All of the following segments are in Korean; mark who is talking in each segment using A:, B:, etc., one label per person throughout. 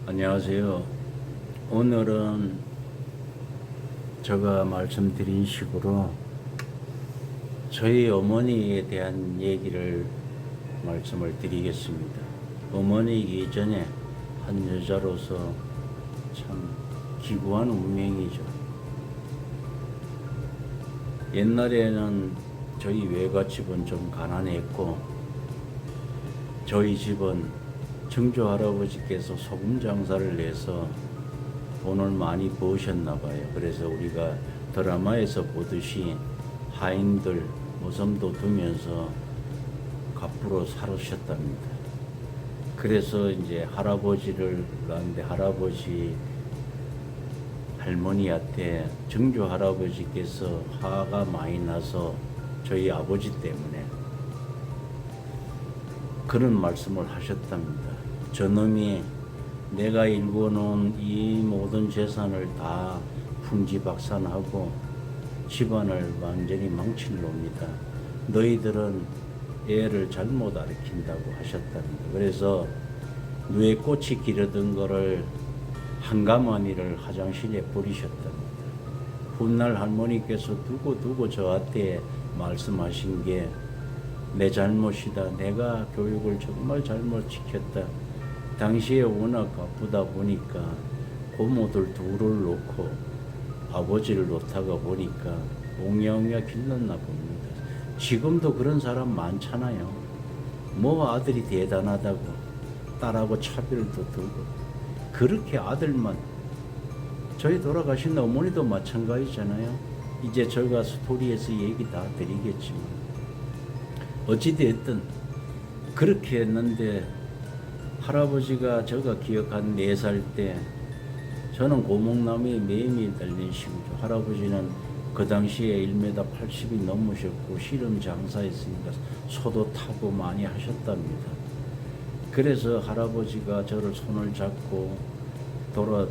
A: 안녕하세요. 오늘은 제가 말씀드린 식으로 저희 어머니에 대한 얘기를 말씀을 드리겠습니다. 어머니이기 전에 한 여자로서 참 기구한 운명이죠. 옛날에는 저희 외갓집은 좀 가난했고 저희 집은 증조 할아버지께서 소금 장사를 내서 돈을 많이 버셨나 봐요. 그래서 우리가 드라마에서 보듯이 하인들 모섬도 두면서 갑부로 살으셨답니다. 그래서 이제 할아버지를 낳는데 할아버지 할머니한테 증조 할아버지께서 화가 많이 나서 저희 아버지 때문에 그런 말씀을 하셨답니다. 저놈이 내가 일궈놓은 이 모든 재산을 다 풍지박산하고 집안을 완전히 망칠 놈이다. 너희들은 애를 잘못 가르친다고 하셨답니다. 그래서 뇌에 꽃이 기르던 거를 한가마니를 화장실에 버리셨답니다. 훗날 할머니께서 두고 저한테 말씀하신 게 내 잘못이다. 내가 교육을 정말 잘못 시켰다. 당시에 워낙 바쁘다 보니까 고모들 둘을 놓고 아버지를 놓다가 보니까 옹야옹야 길렀나 봅니다. 지금도 그런 사람 많잖아요. 뭐 아들이 대단하다고 딸하고 차별도 두고 그렇게 아들만 저희 돌아가신 어머니도 마찬가지잖아요. 이제 저희가 스토리에서 얘기 다 드리겠지만 어찌됐든 그렇게 했는데 할아버지가 제가 기억한 4살 때 저는 고목나무에 매미 달린 시구죠. 할아버지는 그 당시에 1m 80이 넘으셨고 씨름 장사했으니까 소도 타고 많이 하셨답니다. 그래서 할아버지가 저를 손을 잡고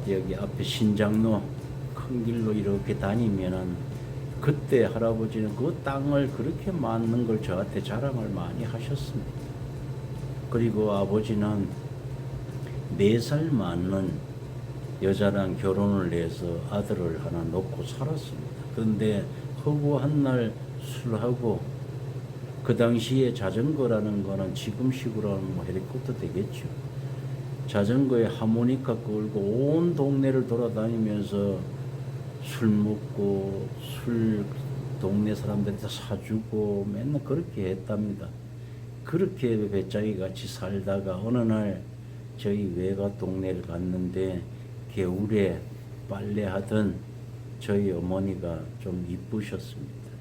A: 여기 앞에 신장로 큰 길로 이렇게 다니면은 그때 할아버지는 그 땅을 그렇게 많은 걸 저한테 자랑을 많이 하셨습니다. 그리고 아버지는 4살 많은 여자랑 결혼을 해서 아들을 하나 놓고 살았습니다. 그런데 허구한 날 술하고 그 당시에 자전거라는 거는 지금식으로 하면 뭐 헬리콥터 되겠죠. 자전거에 하모니카 끌고 온 동네를 돌아다니면서 술 먹고 술 동네 사람들한테 사주고 맨날 그렇게 했답니다. 그렇게 배짱이 같이 살다가 어느 날 저희 외가 동네를 갔는데 겨울에 빨래하던 저희 어머니가 좀 이쁘셨습니다.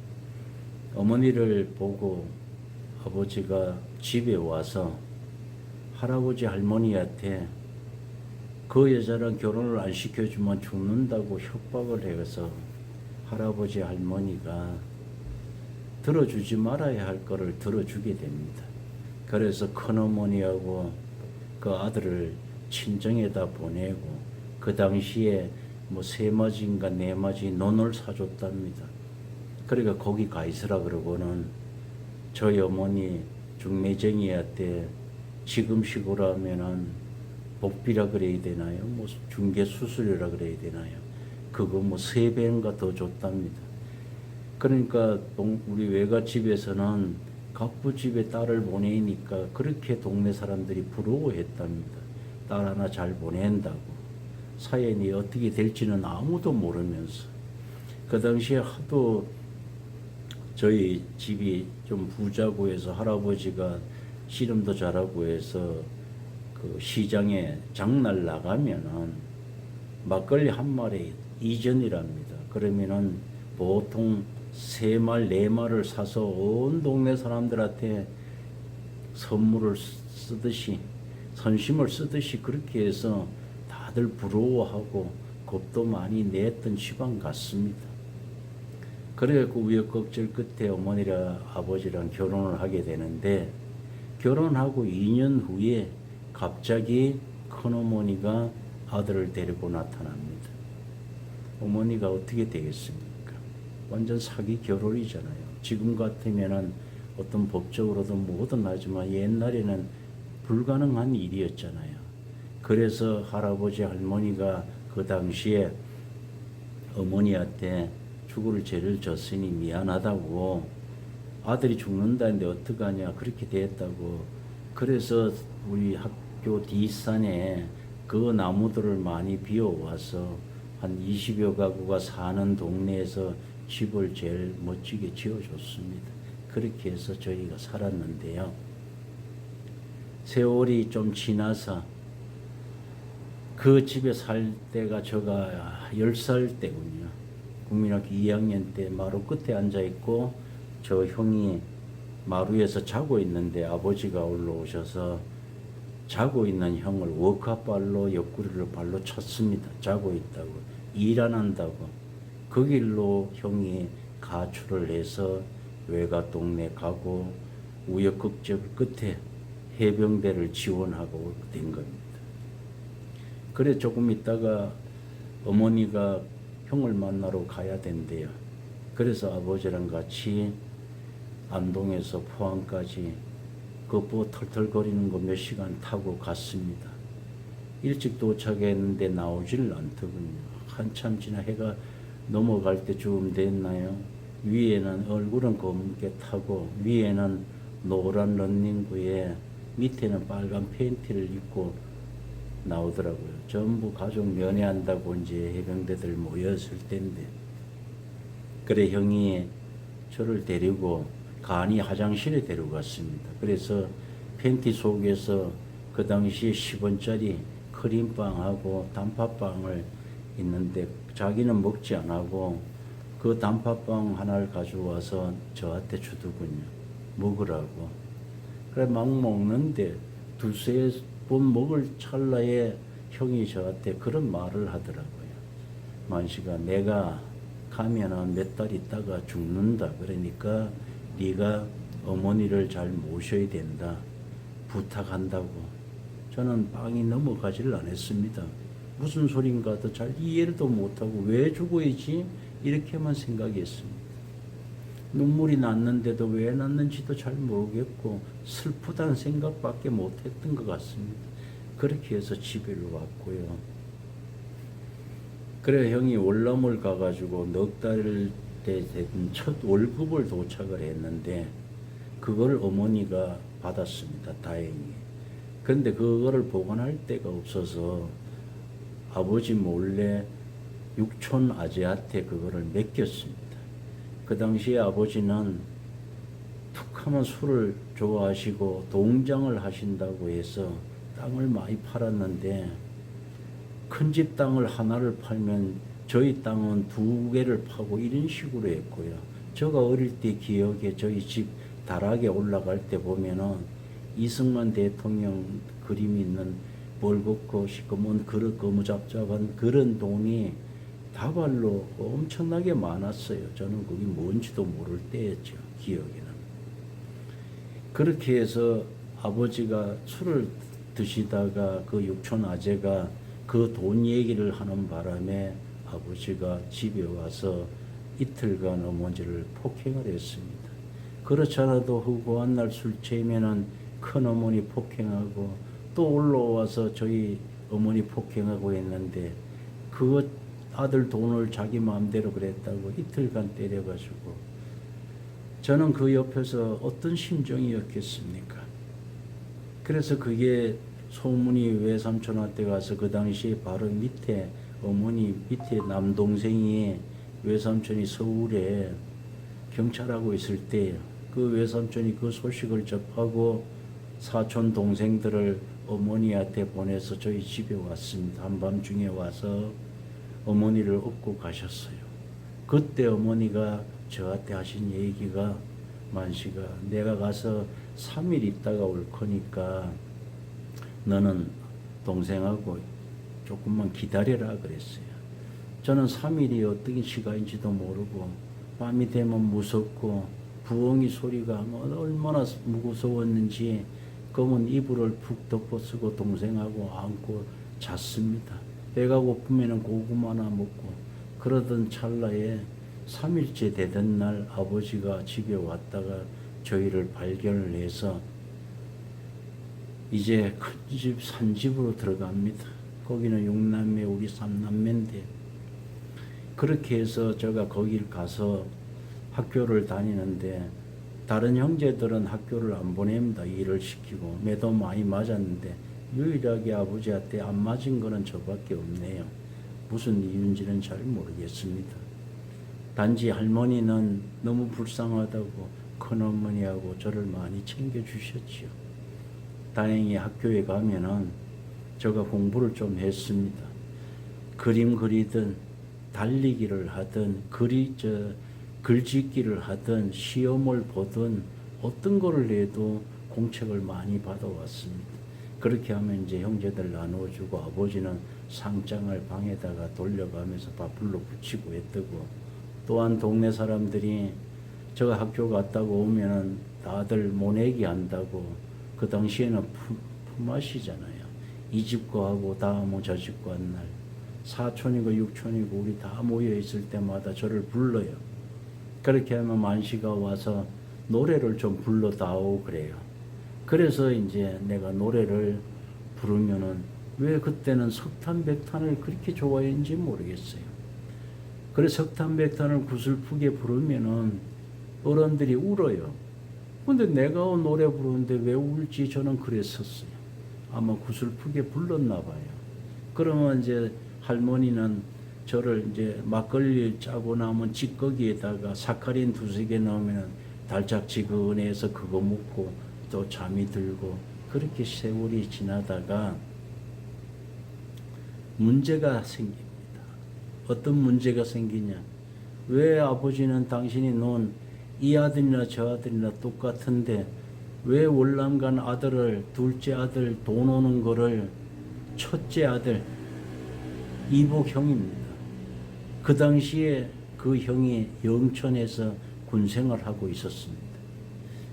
A: 어머니를 보고 아버지가 집에 와서 할아버지 할머니한테 그 여자랑 결혼을 안 시켜주면 죽는다고 협박을 해서 할아버지 할머니가 들어주지 말아야 할 거를 들어주게 됩니다. 그래서 큰어머니하고 그 아들을 친정에다 보내고 그 당시에 뭐 3마지인가 4마지 논을 사줬답니다. 그러니까 거기 가 있으라 그러고는 저희 어머니 중매쟁이한테 지금식으로 하면은 복비라 그래야 되나요? 뭐 중개 수수료라 그래야 되나요? 그거 뭐 3배인가 더 줬답니다. 그러니까 우리 외갓집에서는 갑부집에 딸을 보내니까 그렇게 동네 사람들이 부러워했답니다. 딸 하나 잘 보낸다고. 사연이 어떻게 될지는 아무도 모르면서. 그 당시에 하도 저희 집이 좀 부자고 해서 할아버지가 씨름도 잘하고 해서 그 시장에 장날 나가면은 막걸리 한 마리 2전이랍니다. 그러면은 보통 3말, 4말을 사서 온 동네 사람들한테 선물을 쓰듯이, 선심을 쓰듯이 그렇게 해서 다들 부러워하고 겁도 많이 냈던 시방 같습니다. 그래갖고 우여곡절 끝에 어머니랑 아버지랑 결혼을 하게 되는데 결혼하고 2년 후에 갑자기 큰어머니가 아들을 데리고 나타납니다. 어머니가 어떻게 되겠습니까? 완전 사기 결혼이잖아요. 지금 같으면은 어떤 법적으로도 뭐든 하지만 옛날에는 불가능한 일이었잖아요. 그래서 할아버지 할머니가 그 당시에 어머니한테 죽을 죄를 졌으니 미안하다고, 아들이 죽는다는데 어떡하냐 그렇게 됐다고. 그래서 우리 학교 뒷산에 그 나무들을 많이 비워와서 한 20여 가구가 사는 동네에서 집을 제일 멋지게 지어줬습니다. 그렇게 해서 저희가 살았는데요. 세월이 좀 지나서 그 집에 살 때가 제가 10살 때군요. 국민학교 2학년 때 마루 끝에 앉아있고 저 형이 마루에서 자고 있는데 아버지가 올라오셔서 자고 있는 형을 워카발로 옆구리를 발로 쳤습니다. 자고 있다고, 일 안 한다고. 그 길로 형이 가출을 해서 외가 동네 가고 우여곡절 끝에 해병대를 지원하고 된 겁니다. 그래 조금 있다가 어머니가 형을 만나러 가야 된대요. 그래서 아버지랑 같이 안동에서 포항까지 그 털털거리는 거 몇 시간 타고 갔습니다. 일찍 도착했는데 나오질 않더군요. 한참 지나 해가 넘어갈 때쯤 됐나요? 위에는 얼굴은 검게 타고 위에는 노란 런닝구에 밑에는 빨간 팬티를 입고 나오더라고요. 전부 가족 면회한다고 이제 해병대들 모였을 텐데. 그래 형이 저를 데리고 간이 화장실에 데려갔습니다. 그래서 팬티 속에서 그 당시에 10원짜리 크림빵하고 단팥빵을 있는데 자기는 먹지 안 하고 그 단팥빵 하나를 가져와서 저한테 주더군요. 먹으라고. 그래 막 먹는데 두세 번 먹을 찰나에 형이 저한테 그런 말을 하더라고요. 만식아, 내가 가면은 몇 달 있다가 죽는다. 그러니까 네가 어머니를 잘 모셔야 된다. 부탁한다고. 저는 빵이 넘어가지를 않았습니다. 무슨 소린가도 잘 이해도 못하고 왜 죽어야지? 이렇게만 생각했습니다. 눈물이 났는데도 왜 났는지도 잘 모르겠고 슬프다는 생각밖에 못했던 것 같습니다. 그렇게 해서 집에로 왔고요. 그래 형이 월남을 가가지고 넉 달 때 된 첫 월급을 도착을 했는데 그걸 어머니가 받았습니다. 다행히. 그런데 그거를 보관할 데가 없어서 아버지 몰래 육촌 아재한테 그거를 맡겼습니다. 그 당시에 아버지는 툭하면 술을 좋아하시고 동장을 하신다고 해서 땅을 많이 팔았는데 큰 집 땅을 하나를 팔면 저희 땅은 2개를 파고 이런 식으로 했고요. 제가 어릴 때 기억에 저희 집 다락에 올라갈 때 보면은 이승만 대통령 그림이 있는 벌겋고 시꺼먼 그릇 거무잡잡한 그런 돈이 다발로 엄청나게 많았어요. 저는 그게 뭔지도 모를 때였죠. 기억에는. 그렇게 해서 아버지가 술을 드시다가 그 육촌 아재가 그 돈 얘기를 하는 바람에 아버지가 집에 와서 이틀간 어머니를 폭행을 했습니다. 그렇지 않아도 허구한 날 술 취하면은 큰 어머니 폭행하고 또 올라와서 저희 어머니 폭행하고 했는데 그 아들 돈을 자기 마음대로 그랬다고 이틀간 때려가지고 저는 그 옆에서 어떤 심정이었겠습니까? 그래서 그게 소문이 외삼촌한테 가서 그 당시에 바로 밑에 어머니 밑에 남동생이 외삼촌이 서울에 경찰하고 있을 때 그 외삼촌이 그 소식을 접하고 사촌 동생들을 어머니한테 보내서 저희 집에 왔습니다. 한밤중에 와서 어머니를 업고 가셨어요. 그때 어머니가 저한테 하신 얘기가 만식아, 내가 가서 3일 있다가 올 거니까 너는 동생하고 조금만 기다려라 그랬어요. 저는 3일이 어떤 시간인지도 모르고 밤이 되면 무섭고 부엉이 소리가 얼마나 무서웠는지 검은 이불을 푹 덮어쓰고 동생하고 안고 잤습니다. 배가 고프면 고구마나 먹고 그러던 찰나에 3일째 되던 날 아버지가 집에 왔다가 저희를 발견을 해서 이제 큰 집, 산집으로 들어갑니다. 거기는 6남매, 우리 3남매인데, 그렇게 해서 제가 거길 가서 학교를 다니는데, 다른 형제들은 학교를 안 보냅니다. 일을 시키고. 매도 많이 맞았는데, 유일하게 아버지한테 안 맞은 거는 저밖에 없네요. 무슨 이유인지는 잘 모르겠습니다. 단지 할머니는 너무 불쌍하다고 큰어머니하고 저를 많이 챙겨주셨지요. 다행히 학교에 가면은 제가 공부를 좀 했습니다. 그림 그리든 달리기를 하든 글짓기를 하든 시험을 보든 어떤 거를 해도 공책을 많이 받아왔습니다. 그렇게 하면 이제 형제들 나눠주고 아버지는 상장을 방에다가 돌려가면서 밥풀로 붙이고 했다고. 또한 동네 사람들이 제가 학교 갔다고 오면은 다들 모내기 한다고. 그 당시에는 품앗이잖아요. 이 집 거 하고 다음 저 집 거 한 날 사촌이고 육촌이고 우리 다 모여 있을 때마다 저를 불러요. 그렇게 하면 만시가 와서 노래를 좀 불러다오 그래요. 그래서 이제 내가 노래를 부르면은 왜 그때는 석탄백탄을 그렇게 좋아했는지 모르겠어요. 그래서 석탄백탄을 구슬프게 부르면은 어른들이 울어요. 근데 내가 노래 부르는데 왜 울지 저는 그랬었어요. 아마 구슬프게 불렀나 봐요. 그러면 이제 할머니는 저를 이제 막걸리 짜고 나면 찌꺼기에다가 사카린 2-3개 넣으면 달짝지근해서 그거 먹고 또 잠이 들고 그렇게 세월이 지나다가 문제가 생깁니다. 어떤 문제가 생기냐? 왜 아버지는 당신이 놓은 이 아들이나 저 아들이나 똑같은데 왜 월남간 아들을 둘째 아들 돈 오는 거를 첫째 아들 이복형입니다. 그 당시에 그 형이 영천에서 군생활을 하고 있었습니다.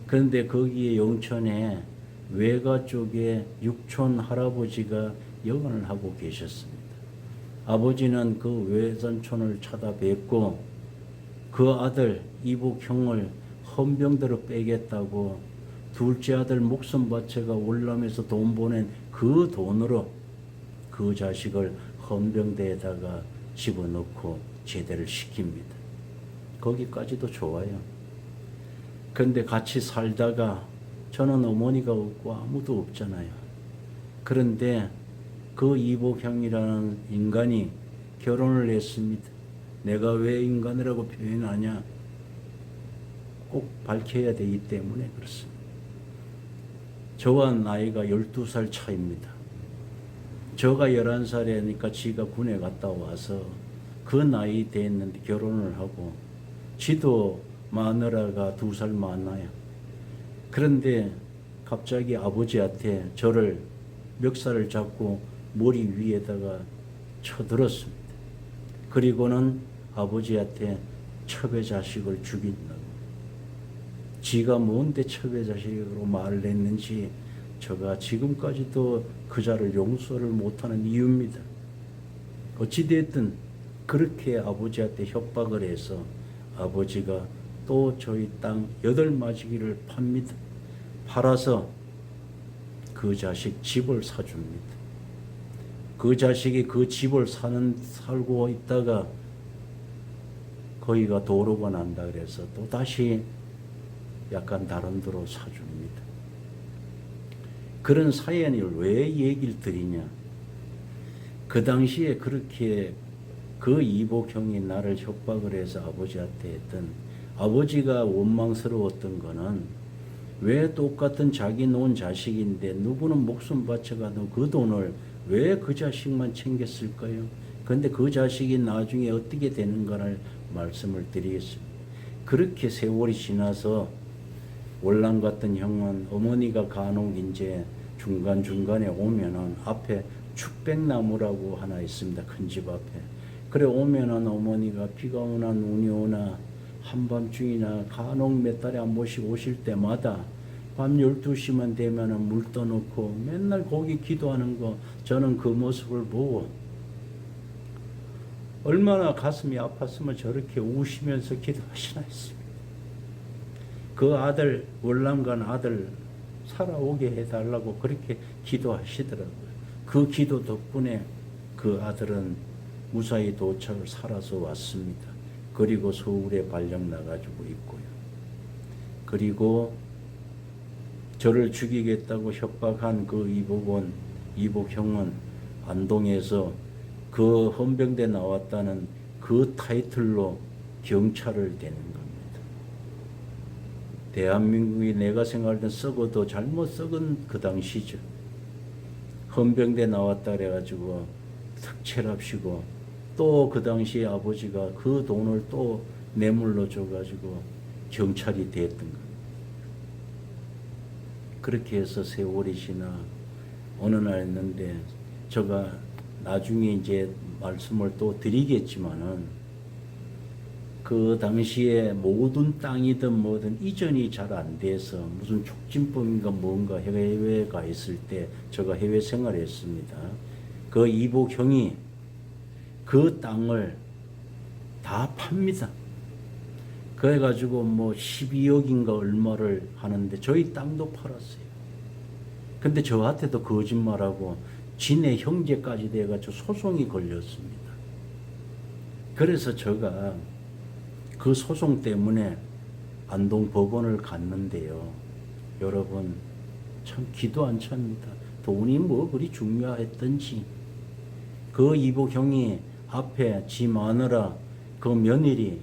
A: 그런데 거기에 영천에 외가 쪽에 육촌 할아버지가 영원을 하고 계셨습니다. 아버지는 그 외산촌을 찾아뵙고 그 아들 이복형을 헌병대로 빼겠다고 둘째 아들 목숨 바쳐가 월남에서 돈 보낸 그 돈으로 그 자식을 헌병대에다가 집어넣고 제대를 시킵니다. 거기까지도 좋아요. 그런데 같이 살다가 저는 어머니가 없고 아무도 없잖아요. 그런데 그 이복형이라는 인간이 결혼을 했습니다. 내가 왜 인간이라고 표현하냐? 꼭 밝혀야 되기 때문에 그렇습니다. 저와 나이가 12살 차이입니다. 저가 11살이니까 지가 군에 갔다 와서 그 나이 됐는데 결혼을 하고 지도 마누라가 2살 많아요. 그런데 갑자기 아버지한테 저를 멱살을 잡고 머리 위에다가 쳐들었습니다. 그리고는 아버지한테 첩의 자식을 죽인다고. 지가 뭔데 첩의 자식으로 말을 했는지 제가 지금까지도 그자를 용서를 못하는 이유입니다. 어찌됐든 그렇게 아버지한테 협박을 해서 아버지가 또 저희 땅 8마지기를 팝니다. 팔아서 그 자식 집을 사줍니다. 그 자식이 그 집을 살고 있다가 거기가 도로가 난다 그래서 또 다시 약간 다른 데로 사줍니다. 그런 사연을 왜 얘기를 드리냐? 그 당시에 그렇게 그 이복형이 나를 협박을 해서 아버지한테 했던, 아버지가 원망스러웠던 거는 왜 똑같은 자기 놓은 자식인데 누구는 목숨 바쳐가도 그 돈을 왜 그 자식만 챙겼을까요? 그런데 그 자식이 나중에 어떻게 되는가를 말씀을 드리겠습니다. 그렇게 세월이 지나서 월남 같은 형은 어머니가 간혹 이제 중간중간에 오면은 앞에 축백나무라고 하나 있습니다. 큰 집 앞에. 그래 오면은 어머니가 비가 오나 눈이 오나 한밤중이나 간혹 몇 달에 한 번씩 오실 때마다 밤 12시만 되면은 물 떠놓고 맨날 거기 기도하는 거 저는 그 모습을 보고 얼마나 가슴이 아팠으면 저렇게 우시면서 기도하시나 했습니다. 그 아들, 월남간 아들 살아오게 해달라고 그렇게 기도하시더라고요. 그 기도 덕분에 그 아들은 무사히 도착을 살아서 왔습니다. 그리고 서울에 발령 나가지고 있고요. 그리고 저를 죽이겠다고 협박한 그 이복형은 안동에서 그 헌병대 나왔다는 그 타이틀로 경찰을 되는 겁니다. 대한민국이 내가 생각할 땐 썩어도 잘못 썩은 그 당시죠. 헌병대 나왔다 그래가지고 특채랍시고 또 그 당시에 아버지가 그 돈을 또 뇌물로 줘가지고 경찰이 됐던 겁니다. 그렇게 해서 세월이 지나 어느 날 했는데 제가 나중에 이제 말씀을 또 드리겠지만은 그 당시에 모든 땅이든 뭐든 이전이 잘 안 돼서 무슨 촉진법인가 뭔가 해외에 가 있을 때 제가 해외 생활을 했습니다. 그 이복형이 그 땅을 다 팝니다. 그래가지고 뭐 12억인가 얼마를 하는데 저희 땅도 팔았어요. 근데 저한테도 거짓말하고 지네 형제까지 돼가지고 소송이 걸렸습니다. 그래서 제가 그 소송 때문에 안동 법원을 갔는데요. 여러분 참 기도 안 찹니다. 돈이 뭐 그리 중요했던지 그 이복형이 앞에 지 마누라 그 며느리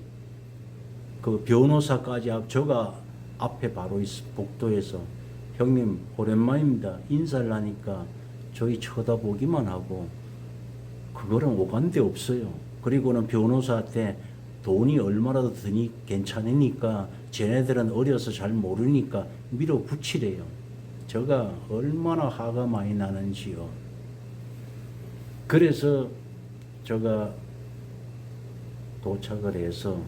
A: 그 변호사까지 저가 앞에 바로 복도에서 형님 오랜만입니다. 인사를 하니까 저희 쳐다보기만 하고 그거는 오간데 없어요. 그리고는 변호사한테 돈이 얼마라도 드니 괜찮으니까 쟤네들은 어려서 잘 모르니까 밀어붙이래요. 제가 얼마나 화가 많이 나는지요. 그래서 제가 도착을 해서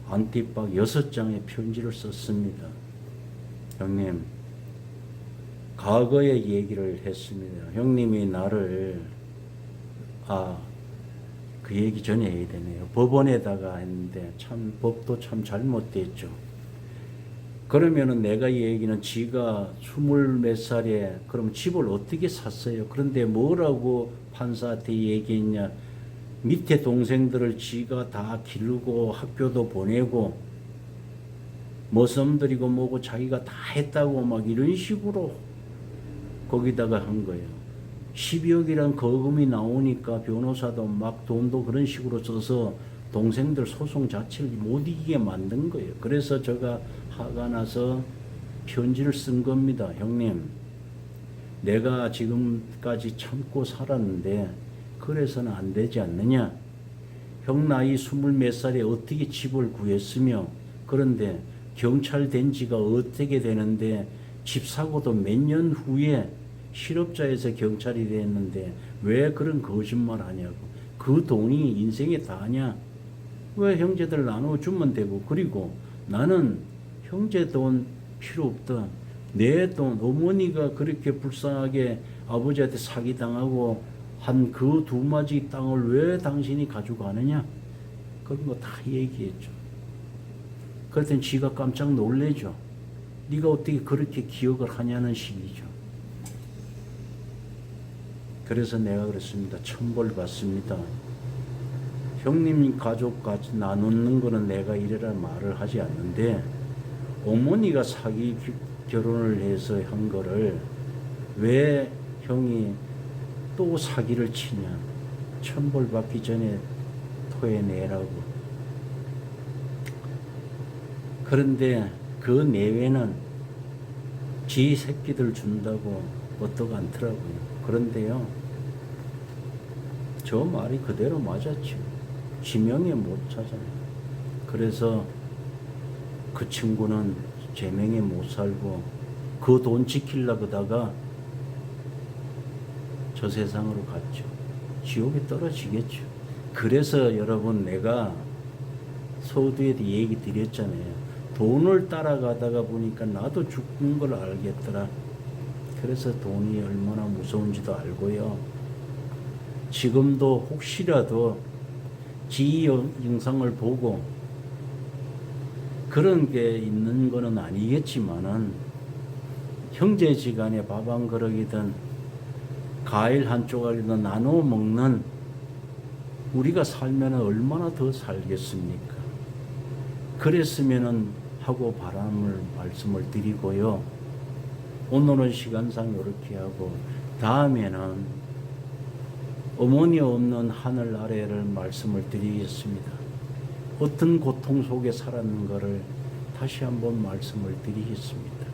A: 안티박 6장의 편지를 썼습니다. 형님, 과거의 얘기를 했습니다. 형님이 나를 그 얘기 전에 해야 되네요. 법원에다가 했는데 참 법도 참 잘못됐죠. 그러면은 내가 이 얘기는 지가 20몇 살에 그럼 집을 어떻게 샀어요? 그런데 뭐라고 판사한테 얘기했냐? 밑에 동생들을 지가 다 기르고 학교도 보내고 머슴들이고 뭐고 자기가 다 했다고 막 이런 식으로 거기다가 한 거예요. 12억이란 거금이 나오니까 변호사도 막 돈도 그런 식으로 써서 동생들 소송 자체를 못 이기게 만든 거예요. 그래서 제가 화가 나서 편지를 쓴 겁니다. 형님, 내가 지금까지 참고 살았는데 그래서는 안 되지 않느냐? 형 나이 20몇 살에 어떻게 집을 구했으며 그런데 경찰 된 지가 어떻게 되는데 집 사고도 몇 년 후에 실업자에서 경찰이 됐는데 왜 그런 거짓말 하냐고. 그 돈이 인생에 다냐? 왜 형제들 나눠주면 되고. 그리고 나는 형제 돈 필요 없다. 내 돈, 어머니가 그렇게 불쌍하게 아버지한테 사기당하고 한 그 2마지 땅을 왜 당신이 가져가느냐? 그런 거 다 얘기했죠. 그랬더니 지가 깜짝 놀래죠. 네가 어떻게 그렇게 기억을 하냐는 식이죠. 그래서 내가 그랬습니다. 천벌 받습니다. 형님 가족까지 나누는 거는 내가 이래라 말을 하지 않는데 어머니가 사기 결혼을 해서 한 거를 왜 형이 또 사기를 치냐. 천벌 받기 전에 토해내라고. 그런데 그 내외는 지 새끼들 준다고 어떡 않더라고요. 그런데요, 저 말이 그대로 맞았죠. 지명에 못 찾아요. 그래서 그 친구는 제명에 못 살고 그 돈 지키려고 하다가 저 세상으로 갔죠. 지옥에 떨어지겠죠. 그래서 여러분 내가 서두에도 얘기 드렸잖아요. 돈을 따라가다가 보니까 나도 죽는 걸 알겠더라. 그래서 돈이 얼마나 무서운지도 알고요. 지금도 혹시라도 지 영상을 보고 그런 게 있는 거는 아니겠지만은 형제지간에 밥 한 그릇이든 과일 한 조각이든 나누어 먹는 우리가 살면 얼마나 더 살겠습니까? 그랬으면은 하고 바람을 말씀을 드리고요. 오늘은 시간상 이렇게 하고 다음에는 어머니 없는 하늘 아래를 말씀을 드리겠습니다. 어떤 고통 속에 살았는가를 다시 한번 말씀을 드리겠습니다.